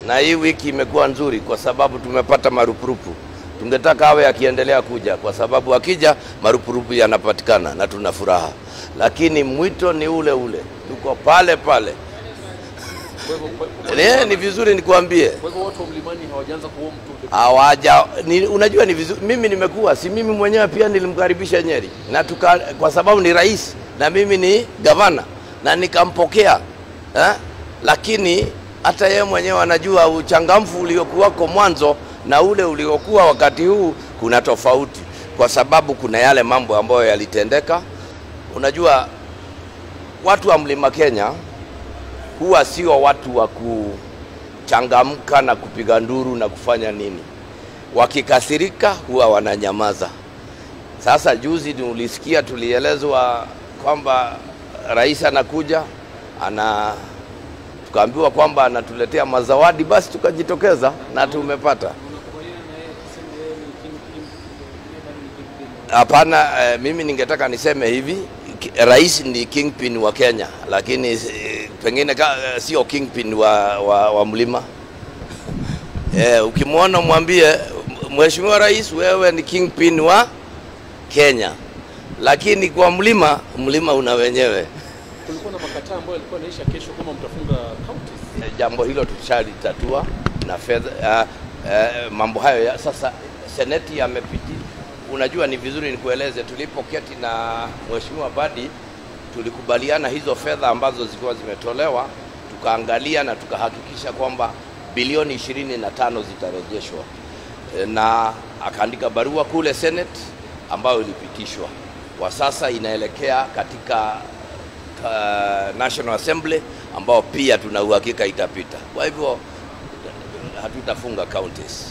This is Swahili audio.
Na hii wiki imekuwa nzuri kwa sababu tumepata marupurupu. Tungetaka awe akiendelea kuja kwa sababu akija marupurupu yanapatikana na tuna furaha. Lakini mwito ni ule ule. Tuko pale pale. Ni vizuri nikuambie. Kwa hivyo watu wa Mlimani hawajaanza kuomba tu. Hawaja, unajua ni vizuri, mimi nimekuwa, si mimi mwenyewe pia nilimkaribisha Nyeri. Na kwa sababu ni rais na mimi ni gavana na nikampokea. Lakini hata yeye mwenyewe anajua uchangamfu uliokuwako mwanzo na ule uliokuwa wakati huu kuna tofauti, kwa sababu kuna yale mambo ambayo yalitendeka. Unajua watu wa Mlima Kenya huwa sio watu wa kuchangamka na kupiga nduru na kufanya nini. Wakikasirika huwa wananyamaza. Sasa juzi ulisikia tulielezwa kwamba rais anakuja, tukaambiwa kwamba anatuletea mazawadi, basi tukajitokeza na tumepata. Hapana, mimi ningetaka niseme hivi, rais ni kingpin wa Kenya, lakini pengine sio kingpin wa Mlima. Ukimwona mwambie Mheshimiwa Rais, wewe ni kingpin wa Kenya, lakini kwa Mlima una wenyewe. Kulikuwa na makataa ambayo yalikuwa yanaisha kesho kama mtafunga counties. Jambo hilo tulishalitatua na fedha, mambo hayo sasa seneti yamepiti. Unajua ni vizuri nikueleze, tulipoketi na Mheshimiwa Badi tulikubaliana hizo fedha ambazo zilikuwa zimetolewa, tukaangalia na tukahakikisha kwamba bilioni 25 zitarejeshwa, na akaandika barua kule Senate ambayo ilipitishwa. Kwa sasa inaelekea katika National Assembly ambao pia tuna uhakika itapita. Kwa hivyo hatutafunga counties.